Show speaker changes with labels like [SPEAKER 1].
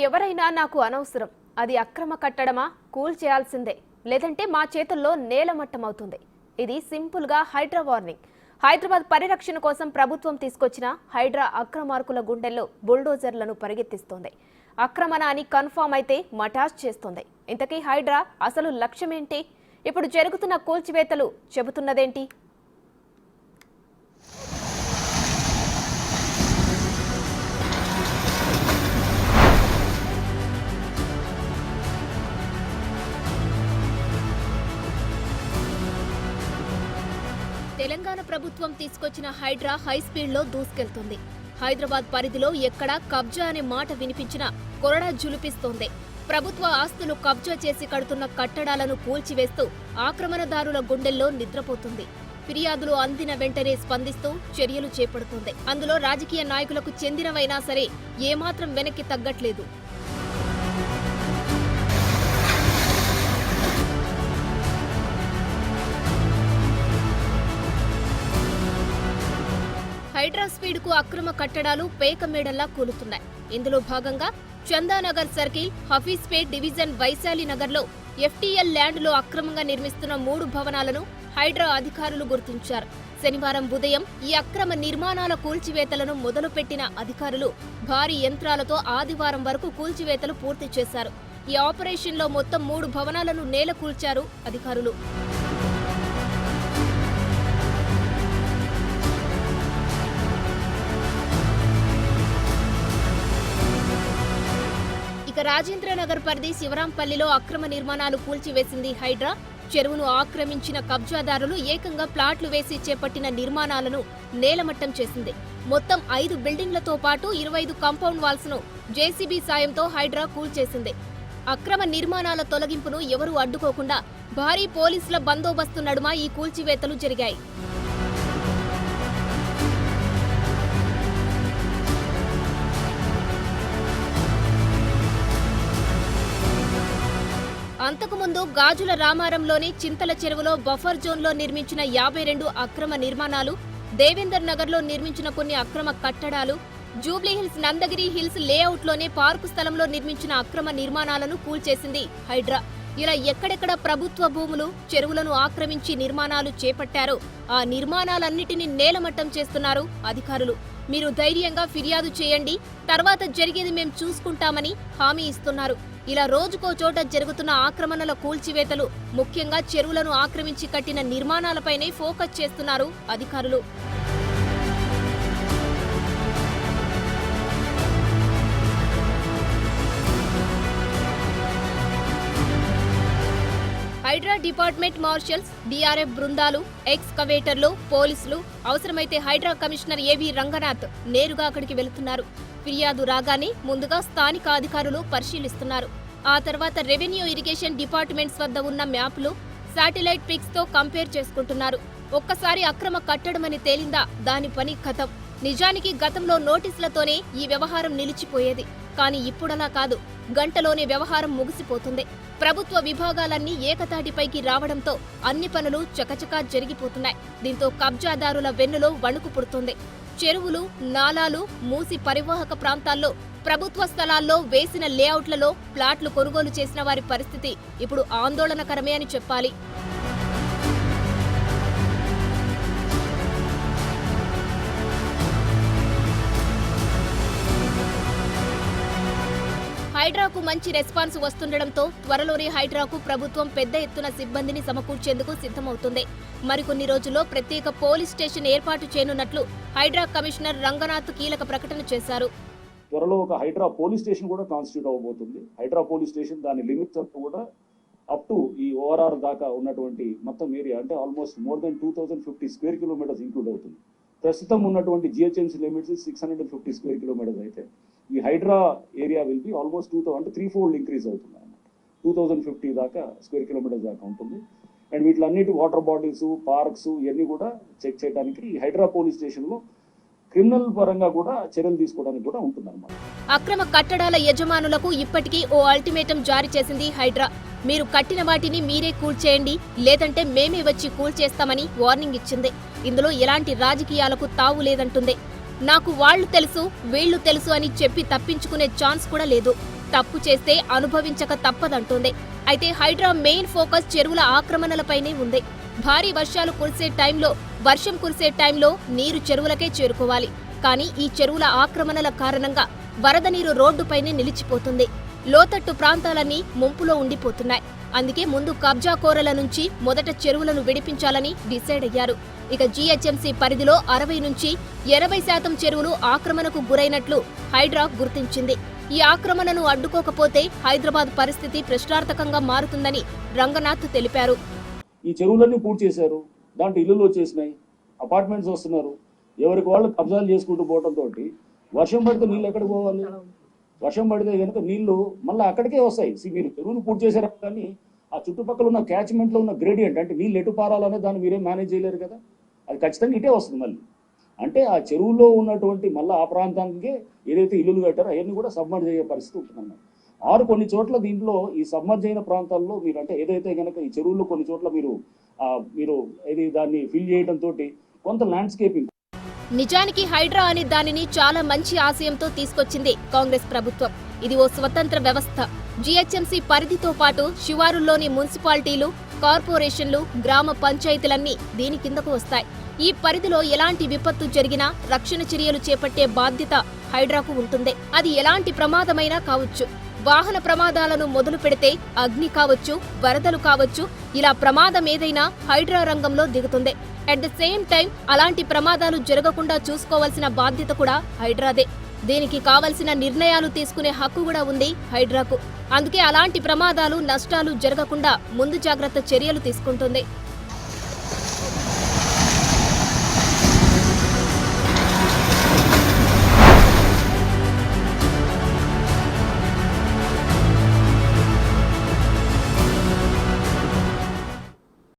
[SPEAKER 1] ఎవరైనా నాకు అనవసరం. అది అక్రమ కట్టడమా కూల్ చేయాల్సిందే, లేదంటే మా చేతుల్లో నేలమట్టం అవుతుంది. ఇది సింపుల్ గా హైడ్రా వార్నింగ్. హైదరాబాద్ పరిరక్షణ కోసం ప్రభుత్వం తీసుకొచ్చిన హైడ్రా అక్రమార్కుల గుండెల్లో బుల్డోజర్లను పరిగెత్తిస్తోంది. అక్రమణ అని కన్ఫర్మ్ అయితే మటాష్ చేస్తోంది. ఇంతకీ హైడ్రా అసలు లక్ష్యమేంటి? ఇప్పుడు జరుగుతున్న కూల్చివేతలు చెబుతున్నదేంటి? తెలంగాణ ప్రభుత్వం తీసుకొచ్చిన హైడ్రా హై స్పీడ్లో దూసుకెళ్తుంది. హైదరాబాద్ పరిధిలో ఎక్కడా కబ్జా అనే మాట వినిపించినా కొరడా జులిపిస్తోంది. ప్రభుత్వ ఆస్తులు కబ్జా చేసి కడుతున్న కట్టడాలను కూల్చివేస్తూ ఆక్రమణదారుల గుండెల్లో నిద్రపోతుంది. ఫిర్యాదులు అందిన వెంటనే స్పందిస్తూ చర్యలు చేపడుతోంది. అందులో రాజకీయ నాయకులకు చెందినవైనా సరే ఏమాత్రం వెనక్కి తగ్గట్లేదు. హైడ్రా స్పీడ్ కు అక్రమ కట్టడాలు పేకమేడల్లా కూలుతున్నాయి. ఇందులో భాగంగా చందానగర్ సర్కిల్, హఫీజ్పేట్ డివిజన్ వైశాలి నగర్ లో ఎఫ్టీఎల్ ల్యాండ్ లో అక్రమంగా నిర్మిస్తున్న 3 భవనాలను హైడ్రా అధికారులు గుర్తించారు. శనివారం ఉదయం ఈ అక్రమ నిర్మాణాల కూల్చివేతలను మొదలుపెట్టిన అధికారులు భారీ యంత్రాలతో ఆదివారం వరకు కూల్చివేతలు పూర్తి చేశారు. ఈ ఆపరేషన్ లో మొత్తం 3 భవనాలను నేల కూల్చారు అధికారులు. రాజేంద్రనగర్ పరిధి శివరాంపల్లిలో అక్రమ నిర్మాణాలు కూల్చివేసింది హైడ్రా. చెరువును ఆక్రమించిన కబ్జాదారులు ఏకంగా ప్లాట్లు వేసి చేపట్టిన నిర్మాణాలను నేలమట్టం చేసింది. మొత్తం 5 బిల్డింగ్లతో పాటు 25 కాంపౌండ్ వాల్స్ ను జేసీబీ సాయంతో హైడ్రా కూల్చేసింది. అక్రమ నిర్మాణాల తొలగింపును ఎవరూ అడ్డుకోకుండా భారీ పోలీసుల బందోబస్తు నడుమ ఈ కూల్చివేతలు జరిగాయి. అంతకుముందు గాజుల రామారంలోని చింతల చెరువులో బఫర్ జోన్లో నిర్మించిన 52 అక్రమ నిర్మాణాలు, దేవేందర్ నగర్లో నిర్మించిన కొన్ని అక్రమ కట్టడాలు, జూబ్లీహిల్స్ నందగిరి హిల్స్ లేఅవుట్లోనే పార్కు స్థలంలో నిర్మించిన అక్రమ నిర్మాణాలను కూల్చేసింది హైడ్రా. ఇలా ఎక్కడెక్కడ ప్రభుత్వ భూములు, చెరువులను ఆక్రమించి నిర్మాణాలు చేపట్టారో ఆ నిర్మాణాలన్నిటినీ నేలమట్టం చేస్తున్నారు అధికారులు. మీరు ధైర్యంగా ఫిర్యాదు చేయండి, తర్వాత జరిగేది మేం చూసుకుంటామని హామీ ఇస్తున్నారు. ఇలా రోజుకో చోట జరుగుతున్న ఆక్రమణల కూల్చివేతలు ముఖ్యంగా చెరువులను ఆక్రమించి కట్టిన నిర్మాణాలపైనే ఫోకస్ చేస్తున్నారు అధికారులు. హైడ్రా డిపార్ట్మెంట్ మార్షల్స్, డిఆర్ఎఫ్ బృందాలు, ఎక్స్కవేటర్లు, పోలీసులు, అవసరమైతే హైడ్రా కమిషనర్ ఏవి రంగనాథ్ నేరుగా అక్కడికి వెళుతున్నారు. ఫిర్యాదు రాగానే ముందుగా స్థానిక అధికారులు పరిశీలిస్తున్నారు. ఆ తర్వాత రెవెన్యూ, ఇరిగేషన్ డిపార్ట్మెంట్స్ వద్ద ఉన్న మ్యాప్లు, శాటిలైట్ పిక్స్ తో కంపేర్ చేసుకుంటున్నారు. ఒక్కసారి అక్రమ కట్టడమని తేలిందా దాని పని ఖతం. నిజానికి గతంలో నోటీసులతోనే ఈ వ్యవహారం నిలిచిపోయేది. కానీ ఇప్పుడలా కాదు, గంటలోనే వ్యవహారం ముగిసిపోతుంది. ప్రభుత్వ విభాగాలన్నీ ఏకతాటిపైకి రావడంతో అన్ని పనులు చకచకా జరిగిపోతున్నాయి. దీంతో కబ్జాదారుల వెన్నులో వణుకు పుడుతుంది. చెరువులు, నాలాలు, మూసి పరివాహక ప్రాంతాల్లో, ప్రభుత్వ స్థలాల్లో వేసిన లేఅవుట్లలో ప్లాట్లు కొనుగోలు చేసిన వారి పరిస్థితి ఇప్పుడు ఆందోళనకరమే అని చెప్పాలి. హైడ్రాకు మంచి రెస్పాన్స్ వస్తుండటంతో త్వరలోనే హైడ్రాకు ప్రభుత్వం పెద్ద ఎత్తున సిబ్బందిని సమకూర్చేందుకు సిద్ధమవుతుంది. మరికొన్ని రోజుల్లో ప్రత్యేక పోలీస్ స్టేషన్ ఏర్పాటు చేయనున్నట్లు హైడ్రా కమిషనర్ రంగనాథ్ కీలక ప్రకటన చేశారు.
[SPEAKER 2] త్వరలో ఒక హైడ్రా పోలీస్ స్టేషన్ కూడా కాన్స్టిట్యూట్ అవబోతుంది. హైడ్రా పోలీస్ స్టేషన్ దాని లిమిట్స్ కూడా అప్ టు ఈ ఓఆర్ఆర్ దాకా ఉన్నటువంటి మొత్తం ఏరియా అంటే almost more than 2050 square kilometres include అవుతుంది. ప్రస్తుతం ఉన్నటువంటి జిహెచ్ఎంసీ లిమిట్స్ 650 స్క్వేర్ కిలోమీటర్స్ అయితే ఈ HYDRAA area will be almost 3-4 increase అవుతుంది అన్నమాట. 2050 దాకా స్క్వేర్ కిలోమీటర్స్ దాకా ఉంటుంది. అండ్ వీటిలన్నిటి వాటర్ బాటిల్స్, పార్క్స్ ఇవన్నీ కూడా చెక్ చేయడానికి ఈ హైడ్రా పోలీస్ స్టేషన్లో క్రిమినల్ పరంగా కూడా చర్యలు తీసుకోవడానికి కూడా ఉంటుందన్నమాట.
[SPEAKER 1] అక్రమ కట్టడాల యజమానులకు ఇప్పటికీ ఓ అల్టిమేటం జారీ చేసింది హైడ్రా. మీరు కట్టిన వాటిని మీరే కూల్చేయండి, లేదంటే మేమే వచ్చి కూల్చేస్తామని వార్నింగ్ ఇచ్చింది. ఇందులో ఎలాంటి రాజకీయాలకు తావు లేదంటుంది. నాకు వాళ్లు తెలుసు, వీళ్లు తెలుసు అని చెప్పి తప్పించుకునే ఛాన్స్ కూడా లేదు. తప్పు చేస్తే అనుభవించక తప్పదంటోంది. అయితే హైడ్రా మెయిన్ ఫోకస్ చెరువుల ఆక్రమణలపైనే ఉంది. భారీ వర్షాలు కురిసే టైంలో, వర్షం కురిసే టైంలో నీరు చెరువులకే చేరుకోవాలి. కానీ ఈ చెరువుల ఆక్రమణల కారణంగా వరద నీరు రోడ్డుపైనే నిలిచిపోతుంది. లోతట్టు ప్రాంతాలన్నీ ముంపులో ఉండిపోతున్నాయి. అందుకే ముందు కబ్జాకోరల నుంచి మొదట చెరువులను విడిపించాలని డిసైడ్ అయ్యారు. ఇక జీహెచ్ఎంసీ పరిధిలో 60 నుంచి 80% చెరువులు ఆక్రమణకు గురైనట్లు హైడ్రా గుర్తించింది. ఈ ఆక్రమణను అడ్డుకోకపోతే హైదరాబాద్ పరిస్థితి ప్రశ్నార్థకంగా మారుతుందని రంగనాథ్ తెలిపారు.
[SPEAKER 2] ఈ చెరువులన్నీ పూర్తి చేశారు, దాంట్లో ఇల్లులు వచ్చేసినాయి, అపార్ట్మెంట్స్ వస్తున్నారు, ఎవరికి వాళ్ళు కబ్జాలు చేసుకుంటూ పోవడంతో వర్షం పడితే నీళ్ళు ఎక్కడికి పోవాలి? వర్షం పడితే కనుక నీళ్లు మళ్ళీ అక్కడికే వస్తాయి. మీరు చెరువులు పూర్తి చేశారు కానీ ఆ చుట్టుపక్కల ఉన్న క్యాచ్మెంట్లో ఉన్న గ్రేడియంట్ అంటే నీళ్ళు ఎటు పారాలనే దాన్ని మీరేం మేనేజ్ చేయలేరు కదా, అది ఖచ్చితంగా ఇటే వస్తుంది మళ్ళీ. అంటే ఆ చెరువులో ఉన్నటువంటి మళ్ళీ ఆ ప్రాంతానికి ఏదైతే ఇల్లులు కట్టారో అవన్నీ కూడా సబ్మర్జ్ అయ్యే పరిస్థితి ఉంటుందన్నమాట. కొన్ని చోట్ల దీంట్లో ఈ సబ్మర్జ్ అయిన ప్రాంతాల్లో మీరు అంటే ఏదైతే కనుక ఈ చెరువుల్లో కొన్ని చోట్ల మీరు ఇది దాన్ని ఫిల్ చేయడంతో కొంత ల్యాండ్స్కేపింగ్.
[SPEAKER 1] నిజానికి హైడ్రా అనే దానిని చాలా మంచి ఆశయంతో తీసుకొచ్చింది కాంగ్రెస్ ప్రభుత్వం. ఇది ఓ స్వతంత్ర వ్యవస్థ. జీహెచ్ఎంసీ పరిధితో పాటు శివారుల్లోని మున్సిపాలిటీలు, కార్పొరేషన్లు, గ్రామ పంచాయతీలన్నీ దీని కిందకు వస్తాయి. ఈ పరిధిలో ఎలాంటి విపత్తు జరిగినా రక్షణ చర్యలు చేపట్టే బాధ్యత హైడ్రాకు ఉంటుంది. అది ఎలాంటి ప్రమాదమైనా కావచ్చు. వాహన ప్రమాదాలను మొదలు పెడితే అగ్ని కావచ్చు, వరదలు కావచ్చు, ఇలా ప్రమాదం ఏదైనా హైడ్రా రంగంలో దిగుతుంది. అట్ ద సేమ్ టైం అలాంటి ప్రమాదాలు జరగకుండా చూసుకోవాల్సిన బాధ్యత కూడా హైడ్రాదే. దీనికి కావలసిన నిర్ణయాలు తీసుకునే హక్కు కూడా ఉంది హైడ్రాకు. అందుకే అలాంటి ప్రమాదాలు, నష్టాలు జరగకుండా ముందు జాగ్రత్త చర్యలు తీసుకుంటుంది.